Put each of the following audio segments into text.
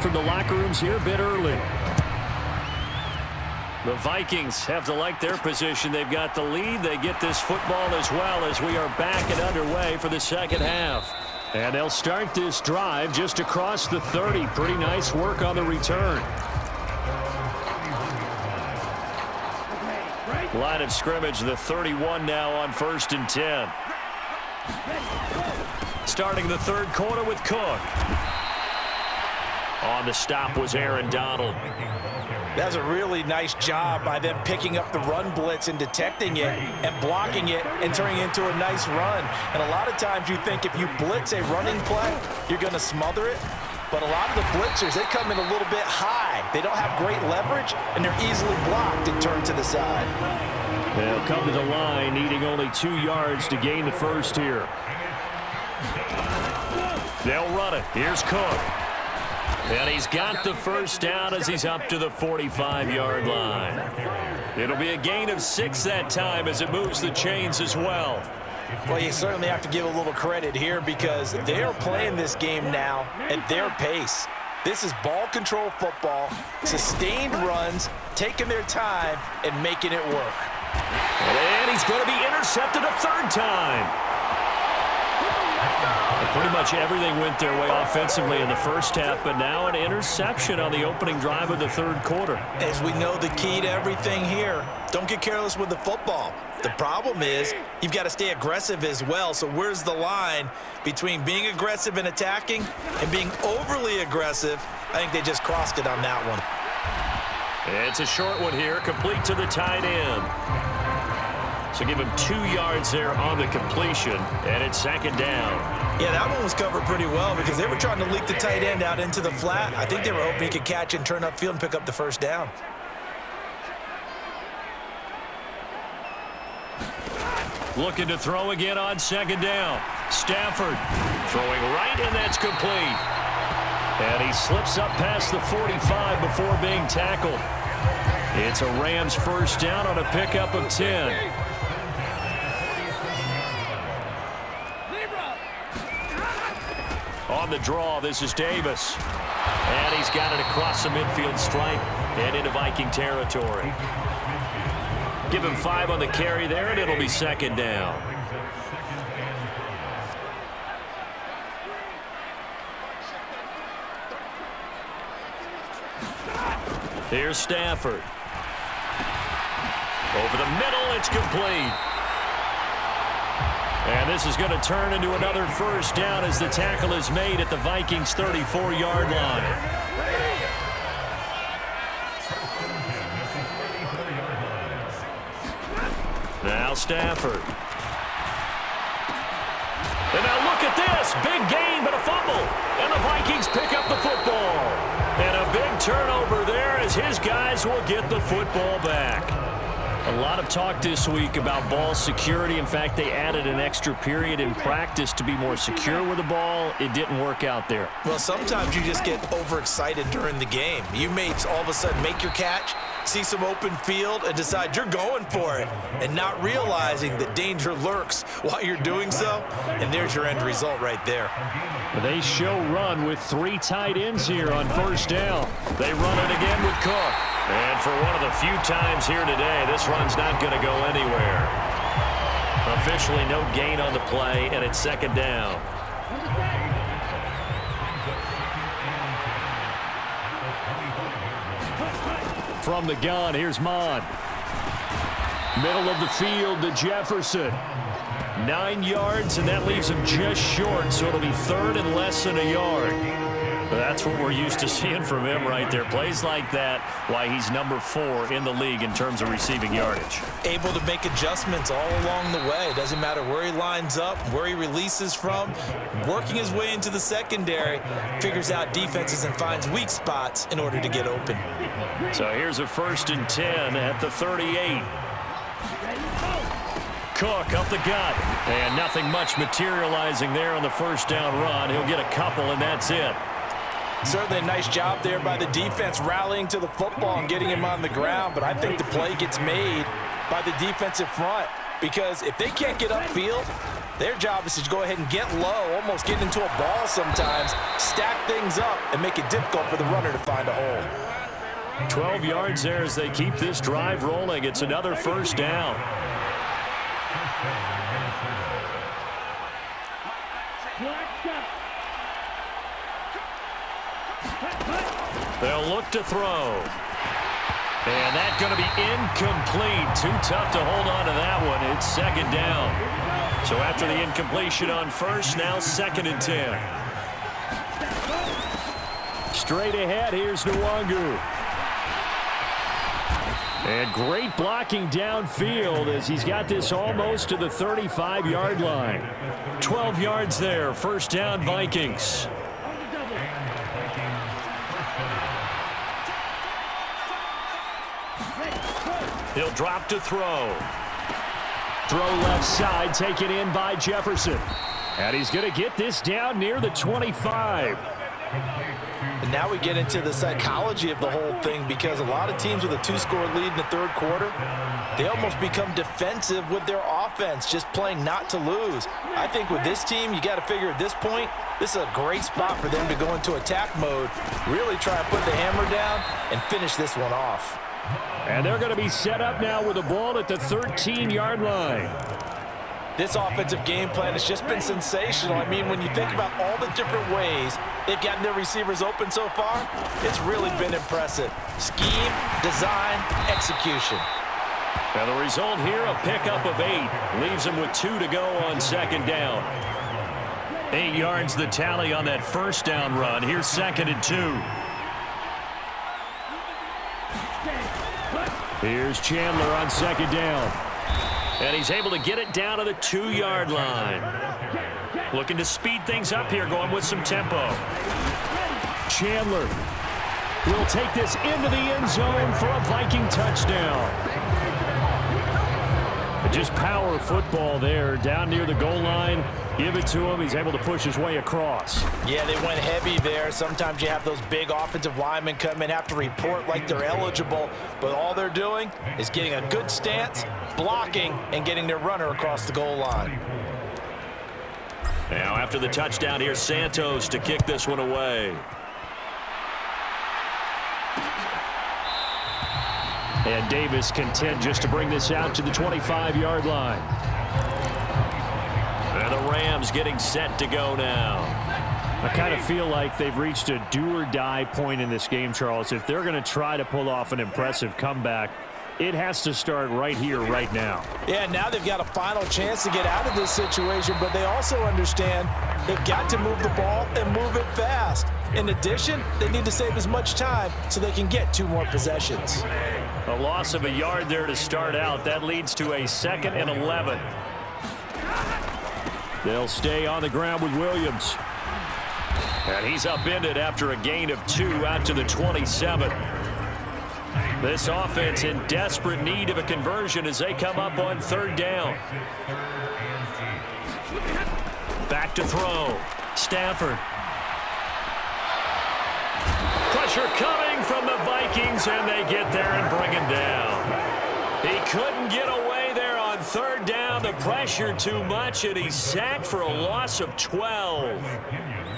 from the locker rooms here a bit early. The Vikings have to like their position. They've got the lead. They get this football as well as we are back and underway for the second half. And they'll start this drive just across the 30. Pretty nice work on the return. Line of scrimmage, the 31 now on 1st and 10. Starting the third quarter with Cook. On the stop was Aaron Donald. That was a really nice job by them picking up the run blitz and detecting it and blocking it and turning it into a nice run. And a lot of times you think if you blitz a running play, you're going to smother it. But a lot of the blitzers, they come in a little bit high. They don't have great leverage, and they're easily blocked and turned to the side. They'll come to the line, needing only 2 yards to gain the first here. They'll run it. Here's Cook. And he's got the first down as he's up to the 45-yard line. It'll be a gain of 6 that time as it moves the chains as well. Well, you certainly have to give a little credit here because they're playing this game now at their pace. This is ball control football, sustained runs, taking their time, and making it work. And he's going to be intercepted a third time. Pretty much everything went their way offensively in the first half, but now an interception on the opening drive of the third quarter. As we know, the key to everything here, don't get careless with the football. The problem is you've got to stay aggressive as well. So where's the line between being aggressive and attacking and being overly aggressive? I think they just crossed it on that one. It's a short one here, complete to the tight end. So give him 2 yards there on the completion, and it's second down. Yeah, that one was covered pretty well because they were trying to leak the tight end out into the flat. I think they were hoping he could catch and turn upfield and pick up the first down. Looking to throw again on second down. Stafford throwing right, and that's complete. And he slips up past the 45 before being tackled. It's a Rams first down on a pickup of 10. On the draw, this is Davis. And he's got it across the midfield stripe and into Viking territory. Give him 5 on the carry there, and it'll be second down. Here's Stafford. Over the middle, it's complete. And this is going to turn into another first down as the tackle is made at the Vikings' 34-yard line. Now Stafford. And now look at this. Big gain, but a fumble. And the Vikings pick up the football. And a big turnover there as his guys will get the football back. A lot of talk this week about ball security. In fact, they added an extra period in practice to be more secure with the ball. It didn't work out there. Well, sometimes you just get overexcited during the game. You may all of a sudden make your catch, see some open field, and decide you're going for it, and not realizing that danger lurks while you're doing so, and there's your end result right there. They show run with 3 tight ends here on first down. They run it again with Cook. And for one of the few times here today, this run's not going to go anywhere. Officially no gain on the play, and it's second down. From the gun, here's Mon. Middle of the field to Jefferson. 9 yards, and that leaves him just short, so it'll be third and less than a yard. That's what we're used to seeing from him right there. Plays like that, why he's number 4 in the league in terms of receiving yardage. Able to make adjustments all along the way. Doesn't matter where he lines up, where he releases from. Working his way into the secondary, figures out defenses and finds weak spots in order to get open. So here's a 1st and 10 at the 38. Cook up the gut. And nothing much materializing there on the first down run. He'll get a couple, and that's it. Certainly a nice job there by the defense rallying to the football and getting him on the ground, but I think the play gets made by the defensive front because if they can't get upfield, Their job is to go ahead and get low, almost get into a ball sometimes, stack things up, and make it difficult for the runner to find a hole. 12 yards there as they keep this drive rolling. It's another first down. They'll look to throw. And that's going to be incomplete. Too tough to hold on to that one. It's second down. So after the incompletion on first, now 2nd and 10. Straight ahead, here's Nwangu. And great blocking downfield as he's got this almost to the 35-yard line. 12 yards there, first down Vikings. He'll drop to throw. Throw left side, taken in by Jefferson. And he's going to get this down near the 25. And now we get into the psychology of the whole thing, because a lot of teams with a 2-score lead in the third quarter, they almost become defensive with their offense, just playing not to lose. I think with this team, you got to figure at this point, this is a great spot for them to go into attack mode, really try to put the hammer down and finish this one off. And they're going to be set up now with the ball at the 13-yard line. This offensive game plan has just been sensational. I mean, when you think about all the different ways they've gotten their receivers open so far, it's really been impressive. Scheme, design, execution. Now the result here, a pickup of 8. Leaves them with 2 to go on second down. 8 yards the tally on that first down run. Here's 2nd and 2. Here's Chandler on second down. And he's able to get it down to the 2-yard line. Looking to speed things up here, going with some tempo. Chandler will take this into the end zone for a Viking touchdown. Just power football there, down near the goal line. Give it to him. He's able to push his way across. Yeah, they went heavy there. Sometimes you have those big offensive linemen come in, have to report like they're eligible, but all they're doing is getting a good stance, blocking, and getting their runner across the goal line. Now after the touchdown, here's Santos to kick this one away. And Davis content just to bring this out to the 25-yard line. And the Rams getting set to go now. I kind of feel like they've reached a do-or-die point in this game, Charles. If they're going to try to pull off an impressive comeback, it has to start right here, right now. Yeah, now they've got a final chance to get out of this situation, but they also understand they've got to move the ball and move it fast. In addition, they need to save as much time so they can get 2 more possessions. A loss of a yard there to start out. That leads to a 2nd and 11. They'll stay on the ground with Williams. And he's upended after a gain of 2 out to the 27. This offense in desperate need of a conversion as they come up on 3rd down. Back to throw. Stafford. Pressure coming from the Vikings, and they get there and bring him down. He couldn't get away there on 3rd down. The pressure too much, and he's sacked for a loss of 12.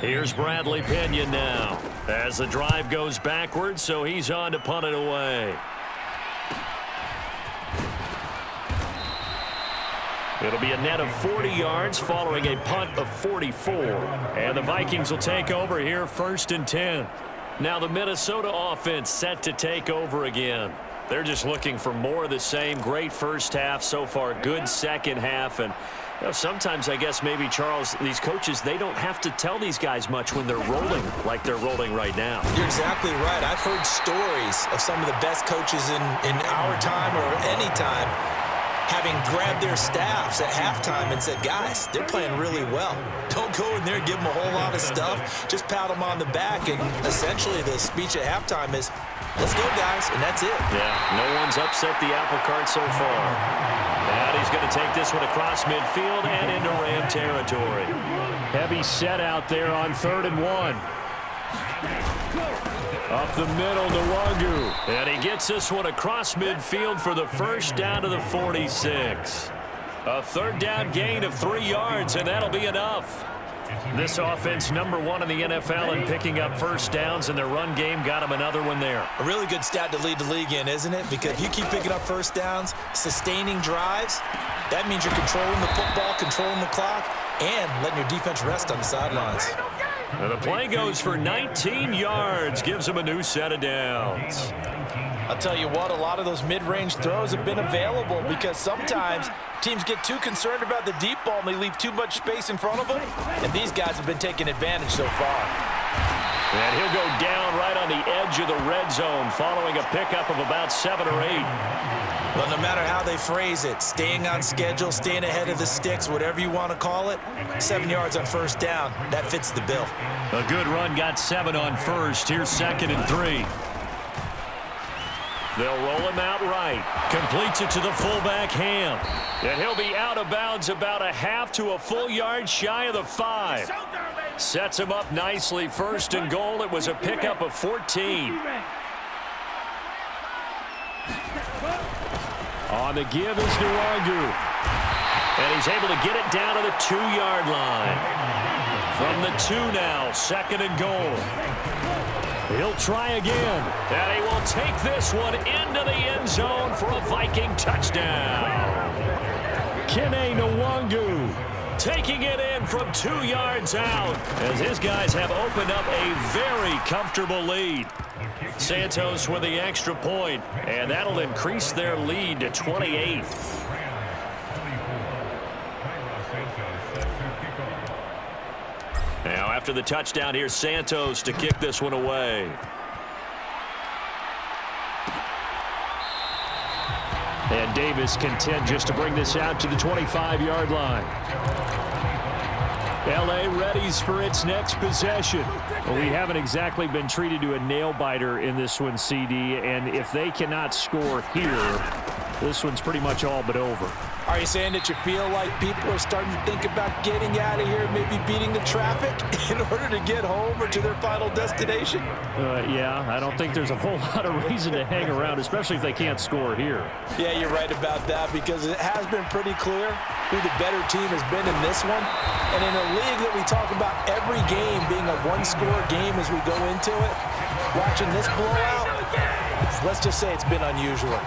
Here's Bradley Pinion now as the drive goes backwards, so he's on to punt it away. It'll be a net of 40 yards following a punt of 44. And the Vikings will take over here 1st and 10. Now the Minnesota offense set to take over again. They're just looking for more of the same. Great first half so far. Good second half. And you know, sometimes I guess maybe, Charles, these coaches, they don't have to tell these guys much when they're rolling like they're rolling right now. You're exactly right. I've heard stories of some of the best coaches in our time or any time having grabbed their staffs at halftime and said, guys, they're playing really well. Don't go in there and give them a whole lot of stuff. Just pat them on the back. And essentially the speech at halftime is, let's go, guys, and that's it. Yeah, no one's upset the apple cart so far. And he's going to take this one across midfield and into Ram territory. Heavy set out there on 3rd and 1. Up the middle, Nwangu. And he gets this one across midfield for the first down to the 46. A third down gain of 3 yards, and that'll be enough. This offense #1 in the NFL in picking up first downs, and their run game got them another one there. A really good stat to lead the league in, isn't it? Because if you keep picking up first downs, sustaining drives, that means you're controlling the football, controlling the clock, and letting your defense rest on the sidelines. And the play goes for 19 yards, gives them a new set of downs. I'll tell you what, a lot of those mid-range throws have been available because sometimes teams get too concerned about the deep ball and they leave too much space in front of them, and these guys have been taking advantage so far. And he'll go down right on the edge of the red zone following a pickup of about 7 or 8. Well, no matter how they phrase it, staying on schedule, staying ahead of the sticks, whatever you want to call it, 7 yards on first down, that fits the bill. A good run got 7 on first. Here's 2nd and 3. They'll roll him out right. Completes it to the fullback, Ham. And he'll be out of bounds about a half to a full yard shy of the 5. Sets him up nicely. 1st and goal. It was a pickup of 14. On the give is Nwangu. And he's able to get it down to the 2-yard line. From the 2 now, 2nd and goal. He'll try again, and he will take this one into the end zone for a Viking touchdown. Kene Nwangu taking it in from 2 yards out as his guys have opened up a very comfortable lead. Santos with the extra point, and that'll increase their lead to 28. Now, after the touchdown, here's Santos to kick this one away. And Davis content just to bring this out to the 25-yard line. L.A. readies for its next possession. Well, we haven't exactly been treated to a nail-biter in this one, CD, and if they cannot score here, this one's pretty much all but over. Are you saying that you feel like people are starting to think about getting out of here, maybe beating the traffic in order to get home or to their final destination? Yeah, I don't think there's a whole lot of reason to hang around, especially if they can't score here. Yeah, you're right about that because it has been pretty clear who the better team has been in this one. And in a league that we talk about every game being a one-score game as we go into it, watching this blowout, let's just say it's been unusual.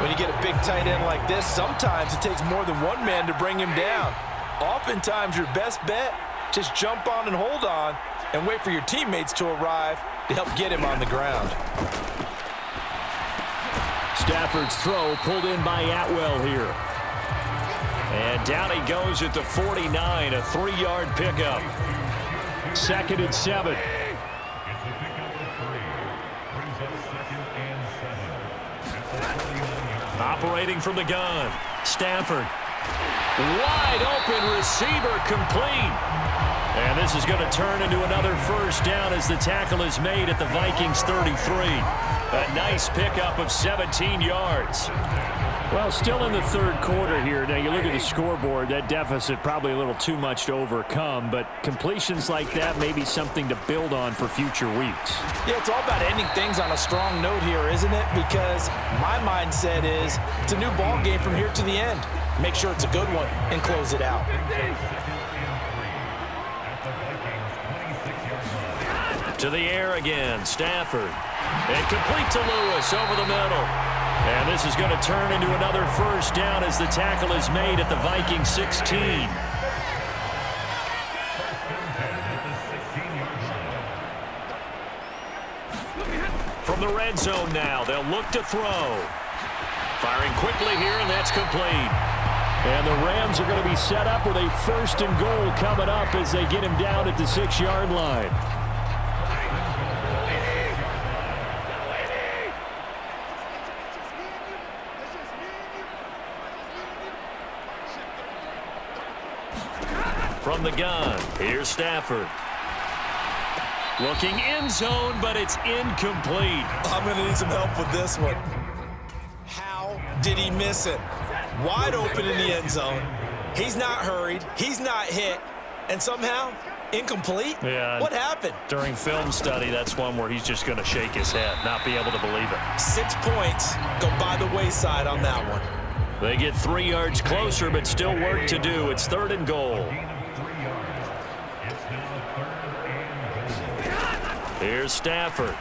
When you get a big tight end like this, sometimes it takes more than one man to bring him down. Oftentimes, your best bet, just jump on and hold on and wait for your teammates to arrive to help get him on the ground. Stafford's throw pulled in by Atwell here. And down he goes at the 49, a 3-yard pickup. 2nd and 7. Operating from the gun, Stafford. Wide open receiver complete. And this is going to turn into another first down as the tackle is made at the Vikings 33. A nice pickup of 17 yards. Well, still in the 3rd quarter here. Now, you look at the scoreboard, that deficit probably a little too much to overcome, but completions like that may be something to build on for future weeks. Yeah, it's all about ending things on a strong note here, isn't it? Because my mindset is it's a new ball game from here to the end. Make sure it's a good one and close it out. To the air again, Stafford. And complete to Lewis over the middle. And this is going to turn into another first down as the tackle is made at the Vikings 16. From the red zone now, they'll look to throw. Firing quickly here, and that's complete. And the Rams are going to be set up with a 1st and goal coming up as they get him down at the 6-yard line. From the gun, here's Stafford. Looking end zone, but it's incomplete. I'm going to need some help with this one. How did he miss it? Wide open in the end zone. He's not hurried. He's not hit. And somehow, incomplete? Yeah. What happened? During film study, that's one where he's just going to shake his head, not be able to believe it. 6 points go by the wayside on that one. They get 3 yards closer, but still work to do. It's 3rd and goal. Here's Stafford.